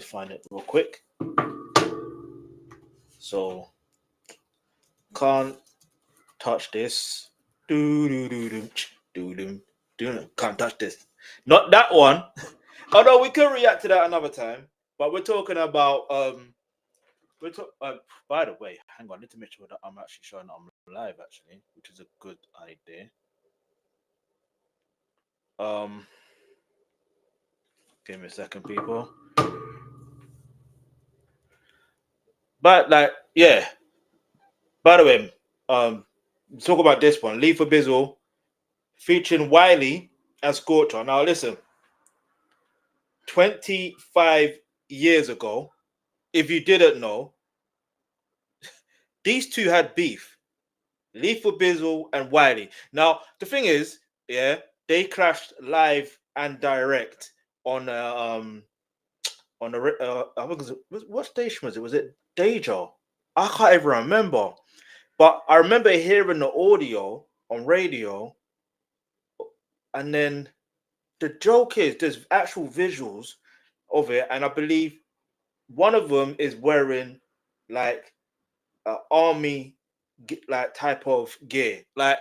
just find it real quick. So, can't touch this. Can't touch this. Not that one. Although we can react to that another time. But we're talking about by the way, hang on, I need to make sure that I'm actually showing that I'm live actually, which is a good idea. Give me a second, people. But like, yeah. By the way, talk about this one, Leave for Bizzle, featuring Wiley and Scorcher. Now listen, 25 years ago, if you didn't know, these two had beef. Leave for Bizzle and Wiley. Now the thing is, yeah, they clashed live and direct on I think what station was it? Was it Deja? I can't even remember. But I remember hearing the audio on radio, and then the joke is there's actual visuals of it, and I believe one of them is wearing like an army like type of gear. Like,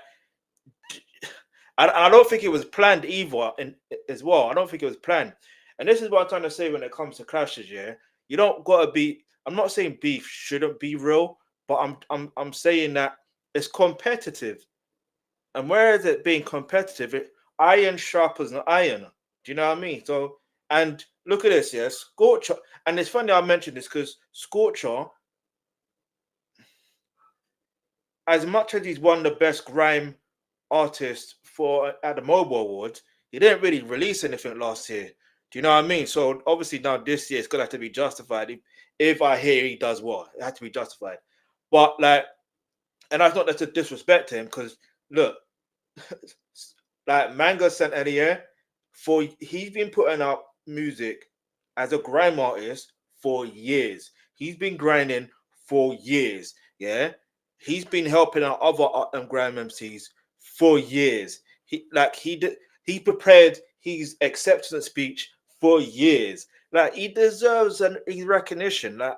I don't think it was planned either, as well. I don't think it was planned, and this is what I'm trying to say when it comes to clashes. Yeah, you don't gotta be. I'm not saying beef shouldn't be real, but I'm saying that it's competitive, and whereas it being competitive, iron sharpens an iron. Do you know what I mean? So, and look at this, yeah, Scorcher, and it's funny I mentioned this because Scorcher, as much as he's one of the best grime artists for at the Mobile Awards, he didn't really release anything last year. Do you know what I mean? So obviously now this year it's gonna have to be justified. If I hear he does well, it has to be justified. But like, and that's not to disrespect him, because look, like Manga sent earlier, he's been putting out music as a grime artist for years. He's been grinding for years. Yeah, he's been helping out other grime MCs for years. He prepared his acceptance speech for years. Like, he deserves his recognition. Like,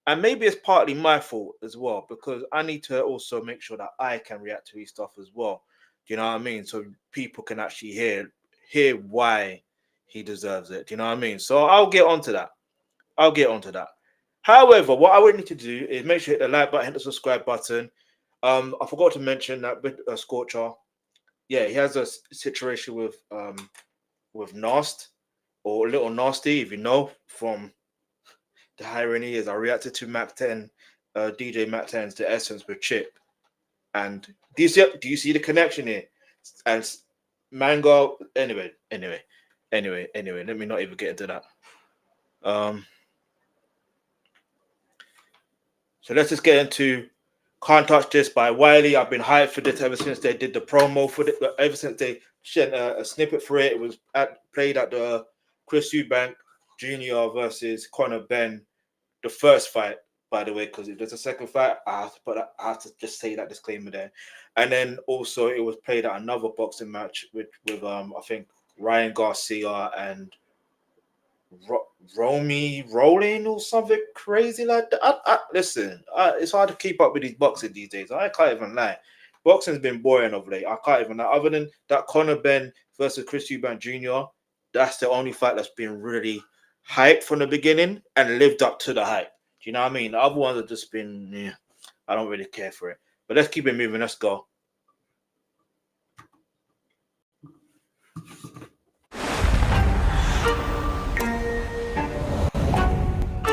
and maybe it's partly my fault as well, because I need to also make sure that I can react to his stuff as well. Do you know what I mean? So people can actually hear why he deserves it. Do you know what I mean? So I'll get onto that. However, what I would need to do is make sure you hit the like button, hit the subscribe button. I forgot to mention that with Scorcher, yeah, he has a situation with Nast, or Little Nasty, if you know, from the irony is I reacted to Mac 10, DJ Mac 10's The Essence with Chip. And do you see the connection here? And Mango, anyway, let me not even get into that. So let's just get into Can't Touch This by Wiley. I've been hyped for this ever since they did the promo for it. Ever since they sent a snippet for it, it was played at the Chris Eubank Jr. versus Conor Ben, the first fight, by the way, because if there's a second fight, I have to just say that disclaimer there. And then also it was played at another boxing match with I think Ryan Garcia and Romy Rolling or something crazy like that. Listen, it's hard to keep up with these boxing these days. I can't even lie. Boxing's been boring of late. I can't even lie. Other than that Conor Ben versus Chris Eubank Jr., that's the only fight that's been really hyped from the beginning and lived up to the hype. Do you know what I mean? The other ones have just been, yeah, I don't really care for it. But let's keep it moving. Let's go.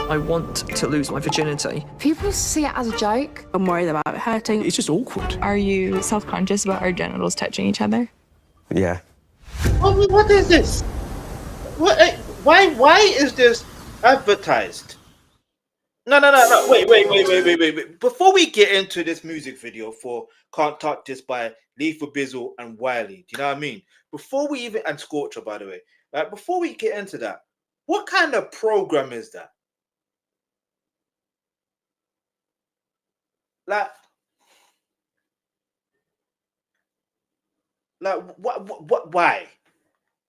I want to lose my virginity. People see it as a joke. I'm worried about it hurting. It's just awkward. Are you self-conscious about our genitals touching each other? Yeah. What is this? Why is this advertised? No. Wait. Before we get into this music video for Can't Touch This by Leave for Bizzle and Wiley, do you know what I mean? Before we even, and Scorcher, by the way, like, before we get into that, what kind of program is that? Like what, why?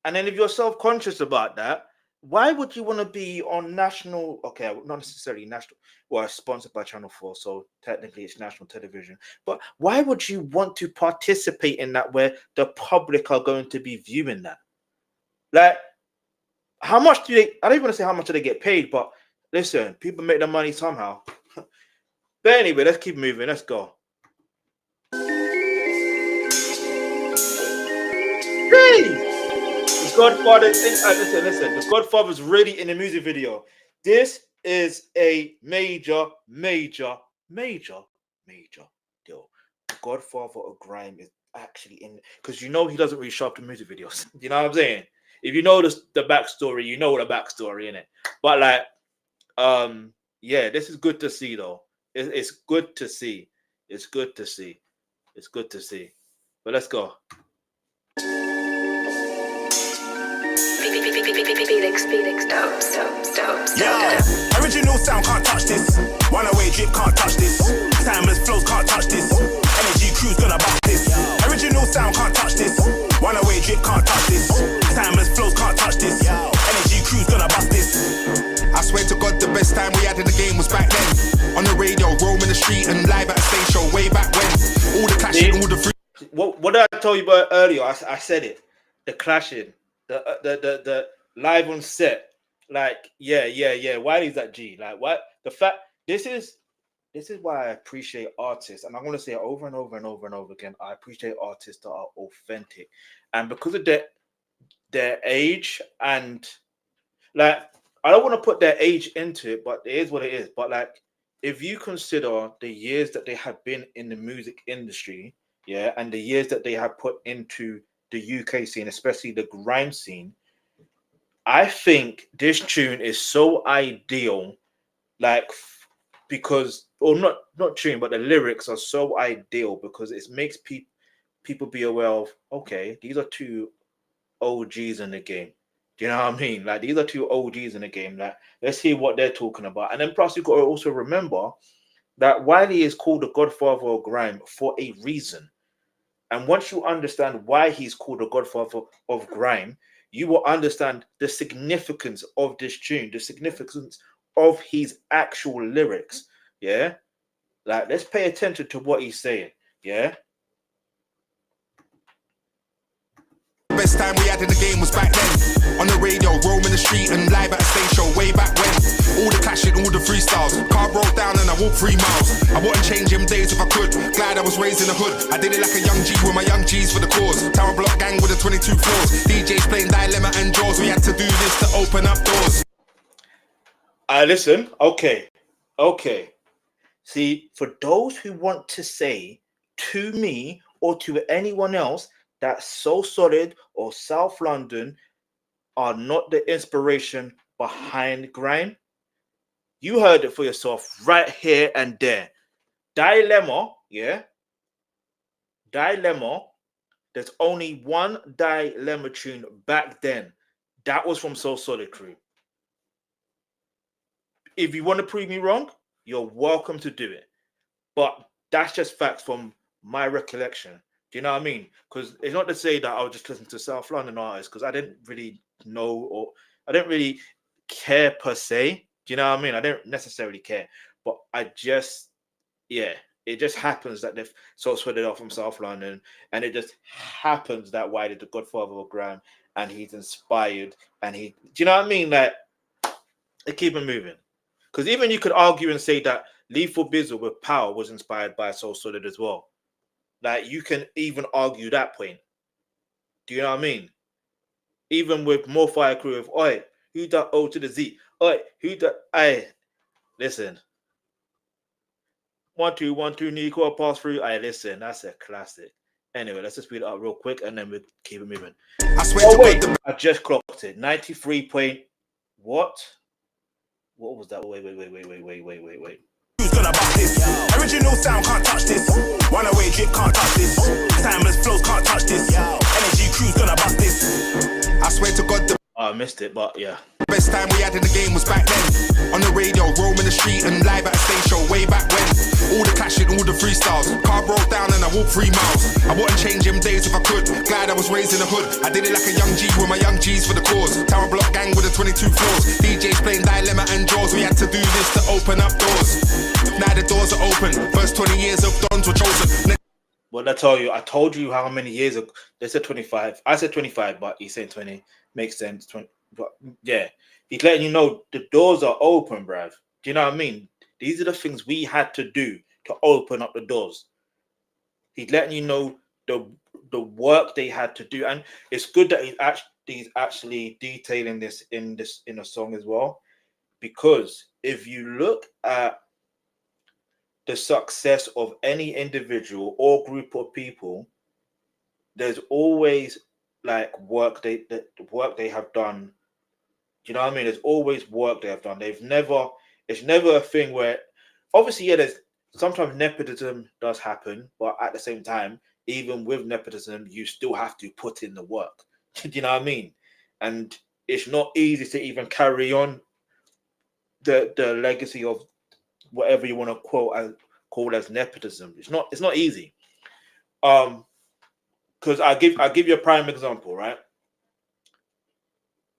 And then if you're self-conscious about that, why would you want to be on national? Okay, not necessarily national. Well, sponsored by Channel 4, so technically it's national television. But why would you want to participate in that where the public are going to be viewing that? Like, how much do they? I don't even want to say how much do they get paid, but listen, people make their money somehow. But anyway, let's keep moving. Let's go. Hey! The Godfather, listen. The Godfather's really in the music video. This is a major deal. The Godfather of Grime is actually in, because you know he doesn't really show up in music videos. You know what I'm saying? If you know the backstory, you know the backstory in it. But like, yeah, this is good to see though. It's good to see. It's good to see. It's good to see. But let's go. Felix, yeah, original sound can't touch this. One away drip can't touch this. Timeless flows can't touch this. Energy crew's gonna bust this. Original sound can't touch this. One away drip can't touch this. Timeless flows can't touch this. Energy crew's gonna bust this. I swear to God, the best time we had in the game was back then. On the radio, roaming the street and live at a stage show way back when. All the clashing, all the free. What did I tell you about earlier? I said it. The clashing, the live on set. Like, yeah. Wiley's that G. Like, what the fact? This is why I appreciate artists, and I'm gonna say it over and over and over and over again. I appreciate artists that are authentic, and because of their age, and like, I don't want to put their age into it, but it is what it is. But like, if you consider the years that they have been in the music industry, yeah, and the years that they have put into the UK scene, especially the grime scene, I think this tune is so ideal, like, because, or not tune, but the lyrics are so ideal because it makes people be aware of, okay, these are two OGs in the game. Do you know what I mean? Like, these are two OGs in the game. Like, let's hear what they're talking about. And then plus you've got to also remember that Wiley is called the Godfather of Grime for a reason. And once you understand why he's called the Godfather of Grime, you will understand the significance of this tune, the significance of his actual lyrics. Yeah? Like, let's pay attention to what he's saying. Yeah? Best time we had in the game was back then. On the radio, roaming the street and live at a stage show way back when. All the clashing, all the freestyles. Car broke down and I walked 3 miles. I wouldn't change them days if I could. Glad I was raised in the hood. I did it like a young G with my young G's for the cause. Tower block gang with the 22 floors. DJs playing Dilemma and Jaws. We had to do this to open up doors. Listen, okay. See, for those who want to say to me or to anyone else that So Solid or South London are not the inspiration behind grime, you heard it for yourself right here and there. Dilemma, yeah? Dilemma, there's only one Dilemma tune back then. That was from So Solid Crew. If you want to prove me wrong, you're welcome to do it. But that's just facts from my recollection. Do you know what I mean? Because it's not to say that I was just listening to South London artists, because I didn't really know, or I didn't really care per se. Do you know what I mean? I didn't necessarily care. But I just, yeah, it just happens that they've sort of sweated off from South London, and it just happens that Wiley, the Godfather of Grime, and he's inspired, and do you know what I mean? Like, they keep it moving. Because even you could argue and say that Lethal Bizzle with Power was inspired by So Solid as well. Like, you can even argue that point. Do you know what I mean? Even with More Fire Crew of, oi, who that O to the Z? Oi, who that I? Listen. 1 2 1 2 Nico pass through. Listen, that's a classic. Anyway, let's just speed it up real quick and then we'll keep it moving. I swear to wait, God, I just clocked it. 93 point. What? What was that? Wait. Who's gonna bust this? Original sound can't touch this. One away drip can't touch this. Timeless flows can't touch this. Energy crew's gonna bust this. I swear to God, the I missed it, but yeah. best time we had in the game was back then. On the radio, roaming the street and live at a stage show way back when. All the clashing, all the freestyles. Car broke down and I walk 3 miles. I wouldn't change them days if I could. Glad I was raised in the hood. I did it like a young G with my young G's for the cause. Tower block gang with the 22 floors. DJs playing Dilemma and Jaws. We had to do this to open up doors. Now the doors are open. First 20 years of Dons were chosen. What did I tell you? I told you how many years ago. They said 25. I said 25, but he's saying 20. Makes sense. 20. But yeah, he's letting you know the doors are open, bruv. Do you know what I mean? These are the things we had to do to open up the doors. He's letting you know the work they had to do, and it's good that he's actually detailing this in a song as well, because if you look at the success of any individual or group of people, there's always like work they have done. Do you know what I mean? There's always work they have done. It's never a thing where, obviously, yeah, there's sometimes nepotism does happen, but at the same time, even with nepotism, you still have to put in the work. Do you know what I mean? And it's not easy to even carry on the legacy of whatever you want to call as nepotism. It's not easy. Because I give you a prime example, right?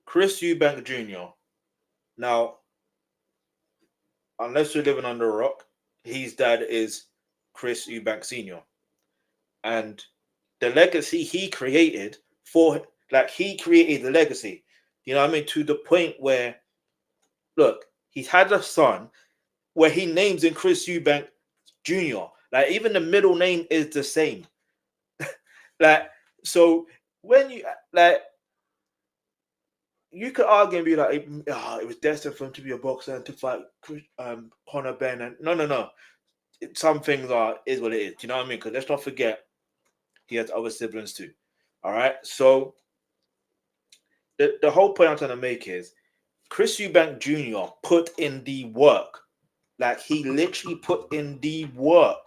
Chris Eubank Jr. Now, unless you're living under a rock, his dad is Chris Eubank Sr. And the legacy he created he created the legacy. You know what I mean? To the point where, look, he's had a son where he names him Chris Eubank Jr. Like, even the middle name is the same. Like, so when you, like, you could argue and be like, it was destined for him to be a boxer and to fight Conor Benn. And no. Some things is what it is. Do you know what I mean? Because let's not forget, he has other siblings too. All right. So the whole point I'm trying to make is Chris Eubank Jr. put in the work. Like, he literally put in the work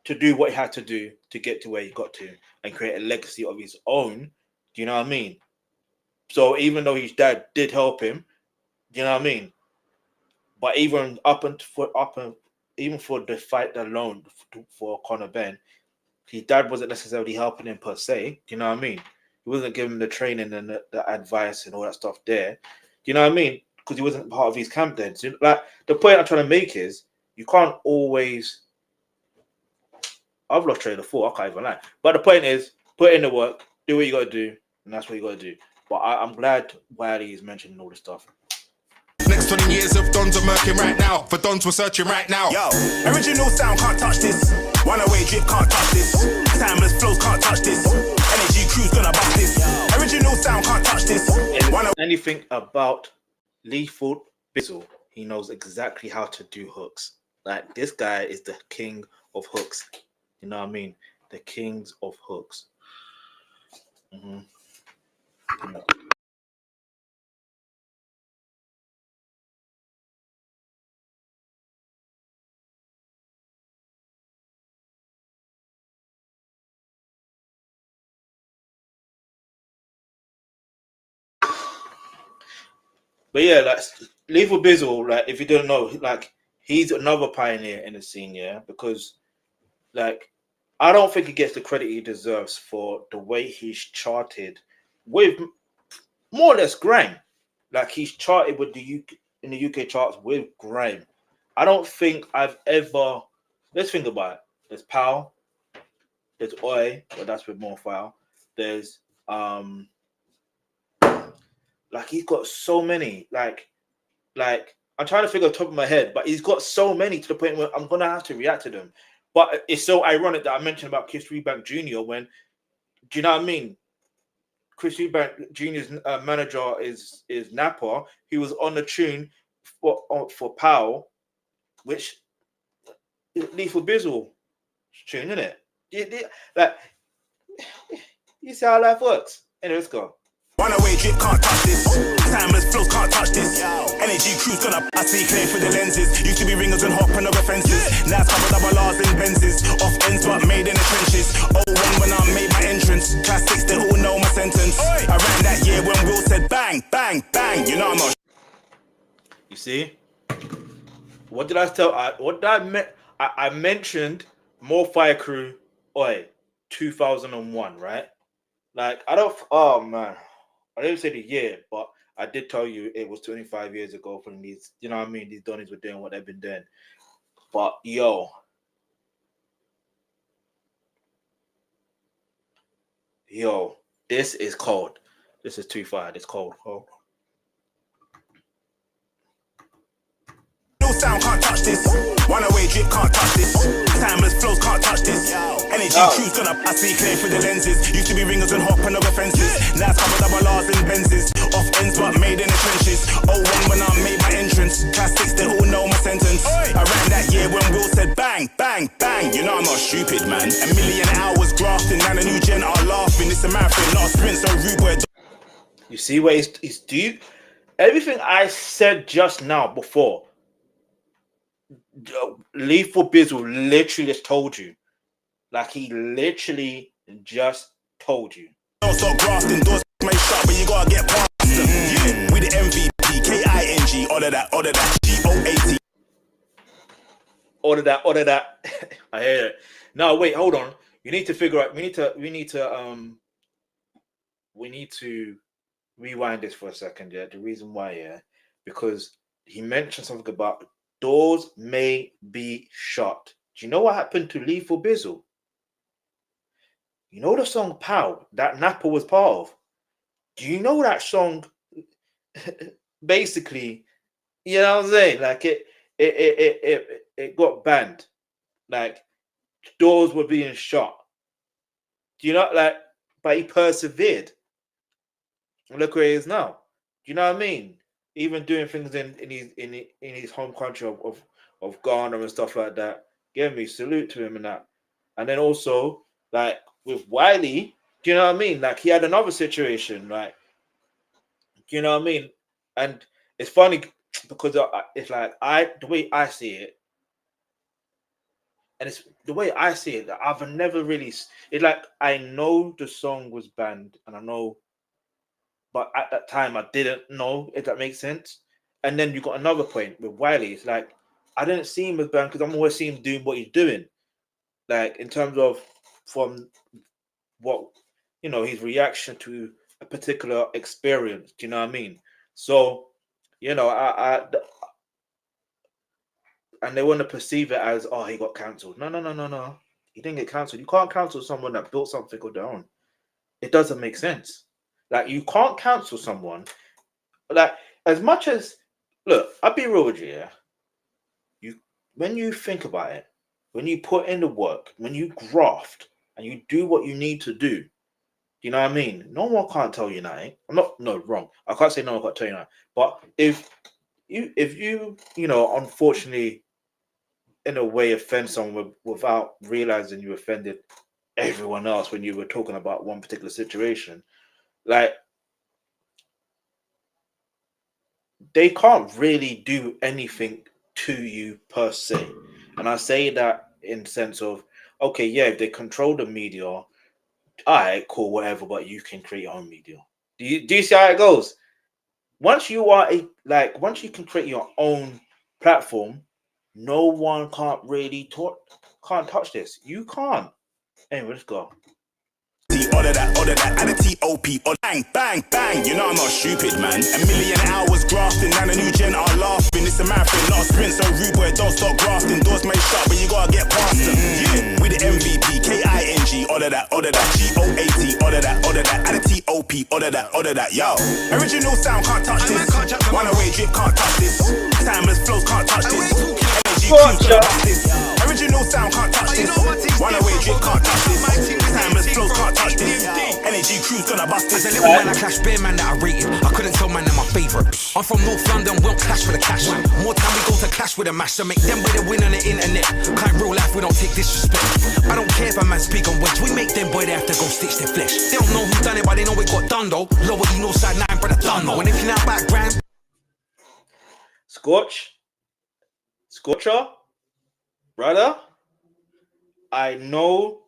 to do what he had to do to get to where he got to and create a legacy of his own. Do you know what I mean? So even though his dad did help him, do you know what I mean? But even even for the fight alone for Conor Benn, his dad wasn't necessarily helping him per se. Do you know what I mean? He wasn't giving him the training and the advice and all that stuff there. Do you know what I mean? Because he wasn't part of his camp then. So, like, the point I'm trying to make is you can't always. I've lost train of thought. I can't even lie. But the point is, put in the work, do what you got to do, and that's what you got to do. But I'm glad Wiley is mentioning all this stuff. Next 20 years of Dons are murking right now. For Dons we're searching right now. Yo, original sound can't touch this. One away drip can't touch this. Timeless flows can't touch this. Energy crew's gonna bust this. Original sound can't touch this. Anything about Lethal Bizzle, he knows exactly how to do hooks. Like, this guy is the king of hooks. You know what I mean? The kings of hooks. Mm-hmm. Yeah. But yeah, like, Lethal Bizzle, like, if you don't know, like, he's another pioneer in the scene, yeah, because, like, I don't think he gets the credit he deserves for the way he's charted with more or less grime. Like, he's charted with in the UK charts with grime. I don't think I've ever. Let's think about it. There's Pow. There's Oi, but that's with more file. There's like, he's got so many. Like I'm trying to figure off the top of my head, but he's got so many to the point where I'm gonna have to react to them. But it's so ironic that I mentioned about Chris Eubank Jr. when, do you know what I mean? Chris Eubank Jr.'s manager is Napa. He was on the tune for Powell, which Lethal Bizzle tune, isn't it? Like, you see how life works. Anyway, let's go. One away drip can't touch this. Timeless flows can't touch this. Energy crew's gonna. I see clear through the lenses. Used to be ringers and hopping over fences. Now it's covered double R's and Benzes. Off ends but made in the trenches. 01 when I made my entrance. Class 6 they all know my sentence. I ran that year when Will said bang, bang, bang. You know I'm not. You see? What did I tell? I mentioned More Fire Crew, 2001, right? Like, oh man, I didn't say the year, but I did tell you it was 25 years ago from these, you know what I mean? These Donnies were doing what they've been doing. But yo, this is cold. This is too far. It's cold. No sound can't touch this. One away drip can't touch this. Timeless flows can't touch this. Energy cruise gonna pass me clear through the lenses. Used to be ringers and hop and over fences. Now it's covered double R's and Benzes. Off ends but made in the trenches. 01 when I made my entrance. Classics they all know my sentence. I ran that year when Will said bang, bang, bang. You know I'm not stupid, man. A million hours grafting. Now the new gen are laughing. It's a marathon, not a sprint. So rude boy. You see what he's do? Everything I said just now before. Lethal Bizzle literally just told you. Like, he literally just told you. Don't stop grafting, doors may shut, but you gotta get past them. Yeah, we the MVP, KING, all of that, GOAT. All of that. I hear it. No, wait, hold on. You need to figure out. We need to rewind this for a second. Yeah, the reason why, yeah, because he mentioned something about doors may be shut. Do you know what happened to Lethal Bizzle? You know the song Pow that Nappa was part of? Do you know that song basically, you know what I'm saying? Like it got banned. Like, doors were being shut. Do you know, like, but he persevered. Look where he is now. Do you know what I mean? Even doing things in his home country of Ghana and stuff like that. Give me salute to him and that. And then also, like, with Wiley, do you know what I mean? Like, he had another situation, like, do you know what I mean? And it's funny because it's like the way I see it, and it's the way I see it, that I've never really. It's like, I know the song was banned, and I know. But at that time, I didn't know, if that makes sense. And then you got another point with Wiley. It's like, I didn't see him as banned because I'm always seeing him doing what he's doing. Like, in terms of from what, you know, his reaction to a particular experience. Do you know what I mean? So, you know, and they want to perceive it as, oh, he got cancelled. No. He didn't get cancelled. You can't cancel someone that built something of their own. It doesn't make sense. Like, you can't cancel someone. Like, as much as, look, I'll be real with you, yeah. When you think about it, when you put in the work, when you graft, and you do what you need to do, you know what I mean? No one can't tell you nothing. Wrong. I can't say no one can't tell you nothing. But if you know, unfortunately, in a way, offend someone without realizing you offended everyone else when you were talking about one particular situation, like, they can't really do anything to you per se. And I say that in the sense of, okay, yeah, if they control the media, all right, cool, whatever, but you can create your own media. Do you see how it goes? Once you can create your own platform, no one can't really can't touch this. You can't. Anyway, let's go. All of that, add a T-O-P, or bang, bang, bang. You know I'm not stupid, man. A million hours grafting, now the new gen are laughing. It's a marathon, not a sprint, so rude boy, don't stop grafting. Doors may shut, but you gotta get past them. Yeah, we the MVP, KING, all of that, GOAT, all of that, add a T-O-P, all of that, yo. Original sound can't touch this. One away drip can't touch this. Timeless flows can't touch this. Energy cruise can't touch this. Original sound can't touch this. One away drip can't touch this. Timeless flows can't touch this. Energy cruise gonna bust this. As a little man, I clash bare man that I rated. I couldn't tell man they're my favourite. I'm from North London, we don't clash for the cash. More time we go to clash with a mash. So make them way to win on the internet. Kind real life, we don't take disrespect. I don't care if a man speak on wedge. We make them boy, they have to go stitch their flesh. They don't know who done it, but they know it got done though. Lower you know side 9, brother done though. And if you're not background, Scorcher, brother, I know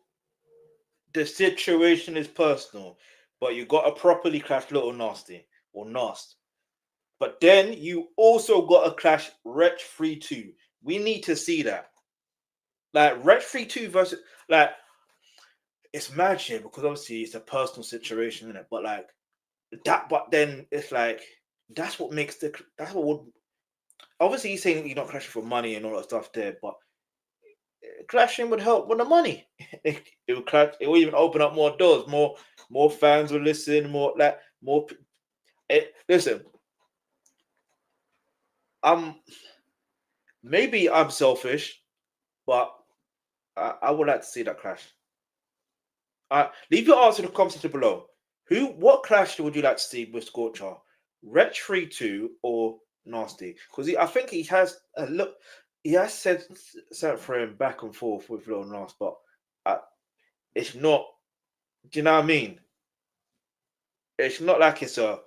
the situation is personal, but you got to properly clash Little Nasty or Nast. But then you also got to clash Wretch 3-2. We need to see that. like Red 3-2 versus like it's mad shit because obviously it's a personal situation, isn't it? But like that, but then it's like that's what would obviously he's saying you're not clashing for money and all that stuff there, but clashing would help with the money. It would clash. It would even open up more doors. More fans will listen. More. Listen, maybe I'm selfish, but I would like to see that clash. Leave your answer in the comments below. What clash would you like to see with Scorcher? Ret 3-2 or Nasty? Because I think he has a look. He has said for him back and forth with Lil Nas, but it's not. Do you know what I mean? It's not like it's a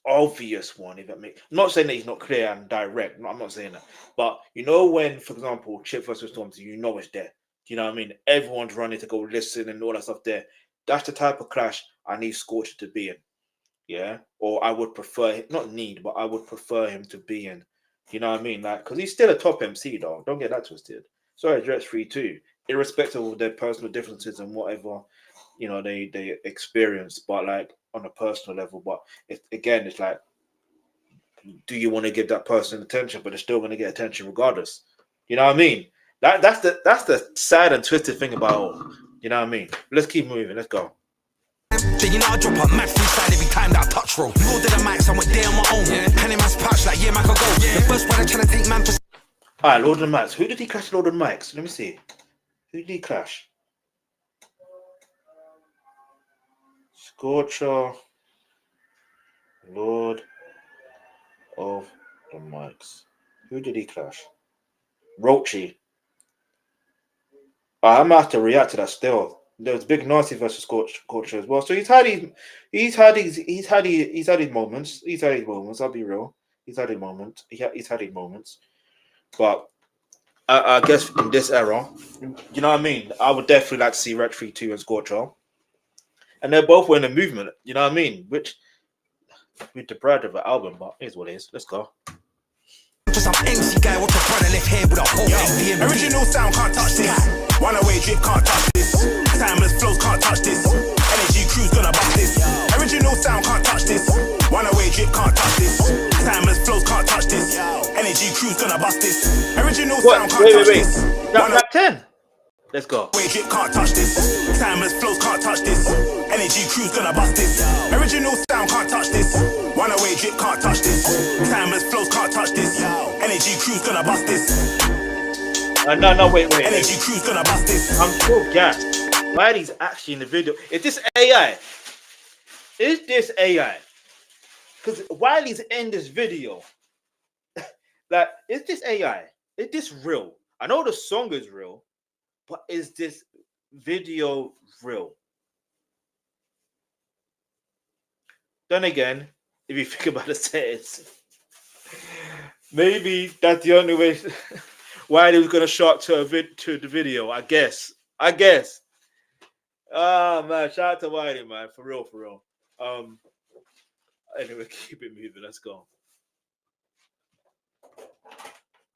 obvious one. If that makes, I'm not saying that he's not clear and direct. No, I'm not saying that. But you know when, for example, Chip versus Stormzy, you know it's there. Do you know what I mean? Everyone's running to go listen and all that stuff there. That's the type of clash I need Scorcher to be in. Yeah, or I would prefer not need, but I would prefer him to be in. You know what I mean? Like, because he's still a top MC, though. Don't get that twisted. Sorry, Drex 3-2, irrespective of their personal differences and whatever, you know, they experience, but like on a personal level. But it's like, do you want to give that person attention? But they're still going to get attention regardless. You know what I mean? That's the sad and twisted thing about all. You know what I mean? Let's keep moving. Let's go. Then you know I drop a mad freestyle every time that I touch roll. More than the mics, I went there on my own. Hand in man's pouch like man could go. The first one I trying to take man for. Alright, Lord of the Mics. Who did he clash Lord of the Mics? Let me see. Who did he clash? Scorcher. Lord of the Mics. Who did he clash? Roachy. I'm gonna have to react to that still. There was Big Nasty versus Scorcher as well. So he's had his moments. He's had his moments. I'll be real. He's had his moments. He's had his moments. But I guess in this era, you know what I mean? I would definitely like to see Red 3-2 and Scorcher. And they're both in the movement, you know what I mean? Which we're deprived of an album, but here's what it is. Let's go. Some MC guy with a brother left hand with a whole Original sound can't touch this. One away drip can't touch this. Timeless flows can't touch this. Energy crew's gonna bust this. Original sound can't touch this. One away drip can't touch this. Timeless flows can't touch this. Energy crew's gonna bust this. Original sound can't touch this. That 10. Let's go. Away drip can't touch this. Timeless flows can't touch this. Energy crew's gonna bust this. Original sound can't touch this. One away drip can't touch this. Timeless flows can't touch this. Energy crew's gonna bust this. No, wait. Energy crew's gonna bust this. I'm so gassed. Wiley's actually in the video. Is this AI? Is this AI? Because Wiley's in this video. Like, is this AI? Is this real? I know the song is real, but is this video real? Then again, if you think about the settings, maybe that's the only way Wiley was gonna shock to the video. I guess. Oh man, shout out to Wiley, man, for real. Anyway, keep it moving. Let's go.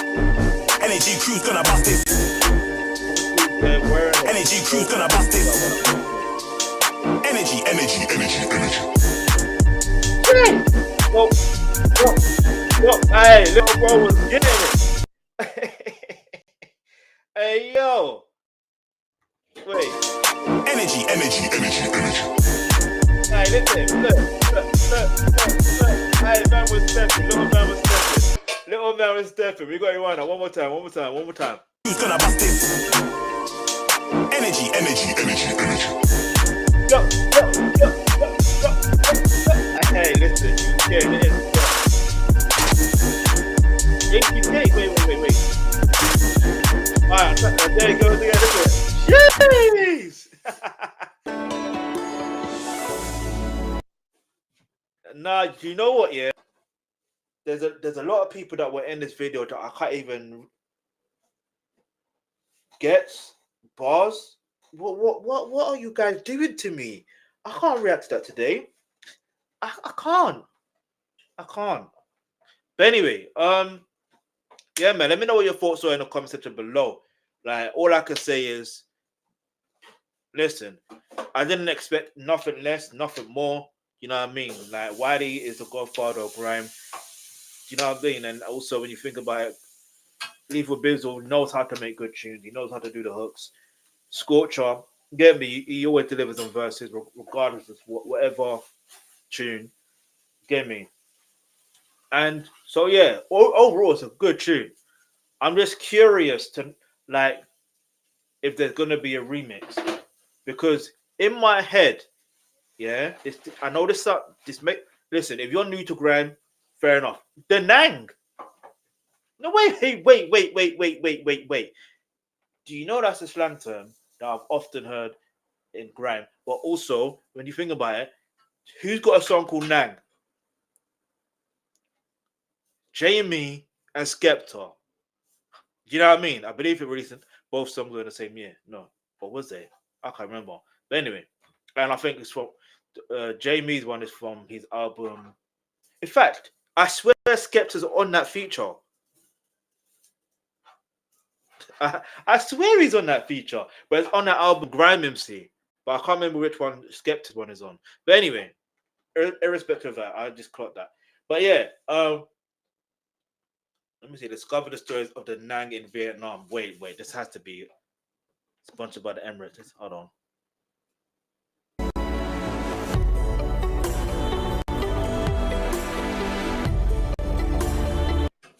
Energy crew's gonna bust this. Energy crew's gonna bust this. Energy. Yo, hey, little bro was getting it. Hey, yo. Wait. Energy. Hey, listen, look. Hey, man was stepping. Little man was stepping. We got it right now. One more time. Who's gonna bust this? Energy. Yo. Hey, listen, you getting it in. Wait. Alright, there you go. Jeez! Nah, you know what, yeah? There's a lot of people that were in this video that I can't even get bars. What are you guys doing to me? I can't react to that today. I can't. But anyway, yeah, man, let me know what your thoughts are in the comment section below. Like, all I can say is, listen, I didn't expect nothing less, nothing more. You know what I mean? Like, Wiley is the godfather of grime. You know what I mean? And also, when you think about it, Lethal Bizzle knows how to make good tunes. He knows how to do the hooks. Scorcher, get me? He always delivers on verses, regardless of whatever tune. Get me? And so, yeah, overall, it's a good tune. I'm just curious to, like, if there's going to be a remix. Because in my head, yeah, I know this listen, if you're new to grime, fair enough. The Nang. No, wait. Do you know that's a slang term that I've often heard in grime? But also, when you think about it, who's got a song called Nang? Jamie and Skepta. You know what I mean? I believe it released both songs were in the same year. No, what was it? I can't remember. But anyway, and I think it's from Jamie's one is from his album. In fact, I swear Skepta's on that feature. I swear he's on that feature, but it's on that album Grime MC. But I can't remember which one Skepta's one is on. But anyway, irrespective of that, I just clocked that. But yeah, let me see. Discover the stories of the Nang in Vietnam. Wait. This has to be sponsored by the Emirates. Hold on.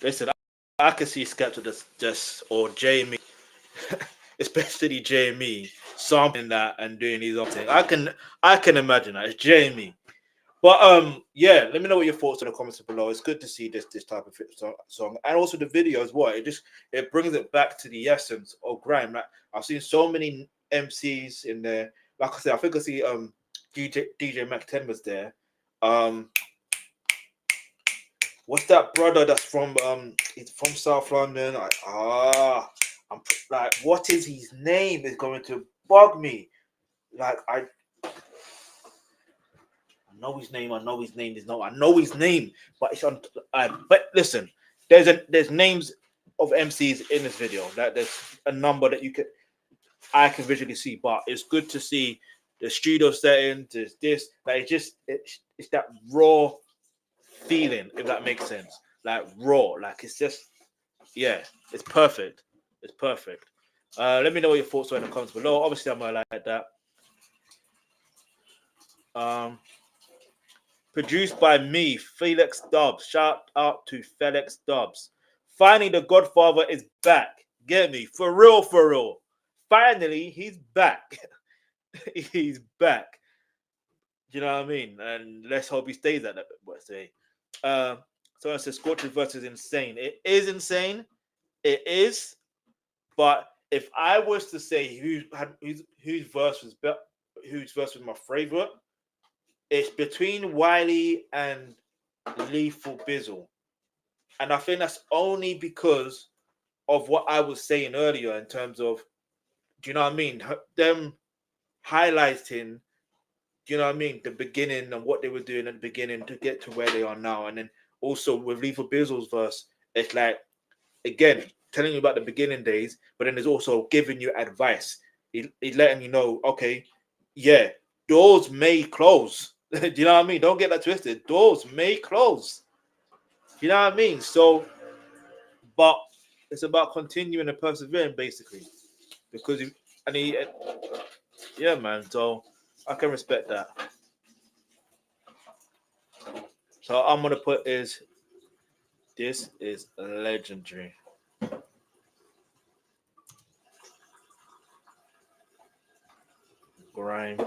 Listen, I can see Skepta just or Jamie, especially Jamie, sampling that and doing his own thing. I can imagine that. It's Jamie. But yeah, let me know what your thoughts in the comments below. It's good to see this type of song, and also the video as well. It brings it back to the essence of grime. Like, I've seen so many MCs in there. Like I said, I think I see DJ Mac 10 was there. What's that brother that's from he's from South London? I'm like, what is his name? Is going to bug me. Like, I know his name. I know his name, but it's on. But listen, there's names of MCs in this video. That there's a number that I can visually see. But it's good to see the studio setting. There's this. Like, it's that raw feeling, if that makes sense. Like, raw. Like, it's just, yeah, it's perfect. It's perfect. Let me know what your thoughts are in the comments below. Obviously, I'm gonna like that. Produced by me, Felix Dubs. Shout out to Felix Dubs. Finally, the Godfather is back. Get me? For real. Finally, he's back. He's back. You know what I mean? And let's hope he stays at that. What say? So it says Scorcher versus Insane. It is insane. It is. But if I was to say whose verse was my favorite, it's between Wiley and Lethal Bizzle. And I think that's only because of what I was saying earlier in terms of, do you know what I mean? Them highlighting, do you know what I mean? The beginning and what they were doing at the beginning to get to where they are now. And then also with Lethal Bizzle's verse, it's like, again, telling you about the beginning days, but then there's also giving you advice. He's letting you know, okay, yeah, doors may close. Do you know what I mean? Don't get that twisted. Doors may close. You know what I mean? So, but it's about continuing and persevering, basically. Because, yeah, man. So I can respect that. So I'm going to put this is legendary. Grime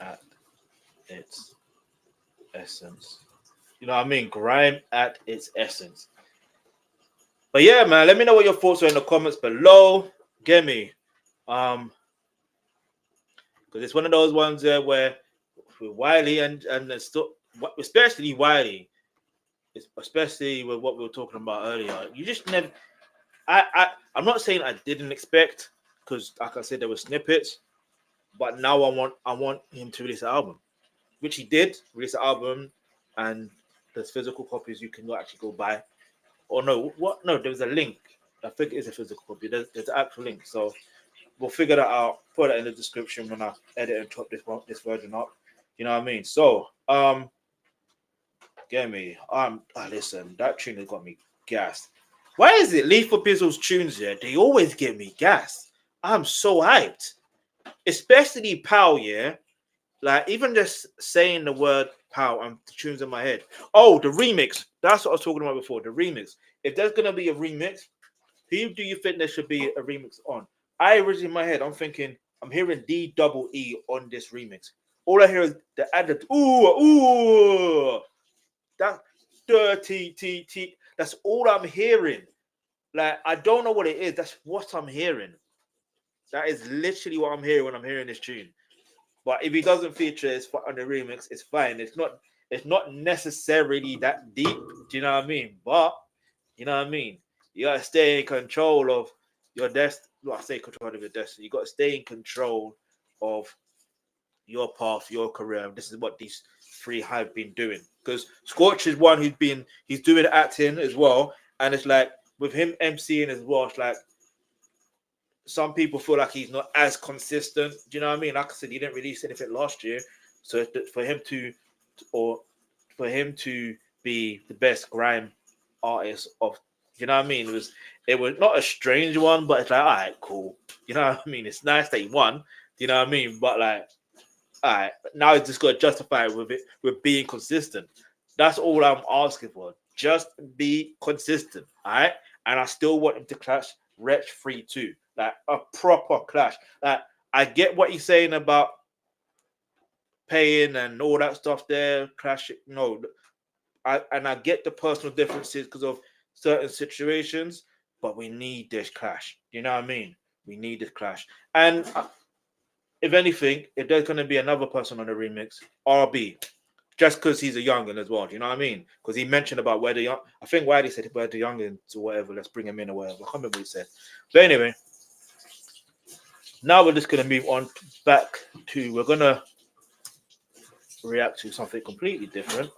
at its essence. You know what I mean? Grime at its essence. But yeah, man, let me know what your thoughts are in the comments below. Get me. Because it's one of those ones there where with Wiley and especially Wiley, especially with what we were talking about earlier, you just never. I'm not saying I didn't expect, because like I said, there were snippets, but now I want him to release an album, which he did release an album, and there's physical copies you can actually go buy. Or no, what? No, there was a link. I think it is a physical copy. There's an actual link, so we'll figure that out. Put it in the description when I edit and chop this version up. You know what I mean? So get me. Listen, that tune has got me gassed. Why is it Lethal Bizzle's tunes here? They always get me gassed. I'm so hyped, especially Pow. Yeah, like even just saying the word Pow and the tunes in my head. Oh, the remix. That's what I was talking about before. The remix. If there's gonna be a remix, who do you think there should be a remix on? I originally in my head, I'm thinking, I'm hearing DEE on this remix. All I hear is the added ooh, that dirty T. That's all I'm hearing. Like, I don't know what it is. That's what I'm hearing. That is literally what I'm hearing when I'm hearing this tune. But if he doesn't feature it on the remix, it's fine. It's not necessarily that deep. Do you know what I mean? But you know what I mean? You gotta stay in control of your destiny. Well, I say control of your destiny. You gotta stay in control of your path, your career. This is what these three have been doing. Because Scorch is one he's doing acting as well. And it's like with him MCing as well, it's like some people feel like he's not as consistent. Do you know what I mean? Like I said, he didn't release anything last year. So for him to be the best grime artist of, you know what I mean? It was not a strange one, but it's like, all right, cool. You know what I mean? It's nice that he won. You know what I mean? But like, all right, now he's just got to justify it with being consistent. That's all I'm asking for. Just be consistent, all right? And I still want him to clash Wretch 3 too. Like a proper clash. Like, I get what he's saying about paying and all that stuff there, clashing. No, I get the personal differences because of certain situations, but we need this clash. You know what I mean? We need this clash. And if anything, if there's going to be another person on the remix, RB, just because he's a youngin as well. Do you know what I mean? Because he mentioned about where the young, I think Wiley said where the youngins or whatever, let's bring him in or whatever. I can't remember what he said. But anyway, now we're just going to move on back to, we're going to react to something completely different.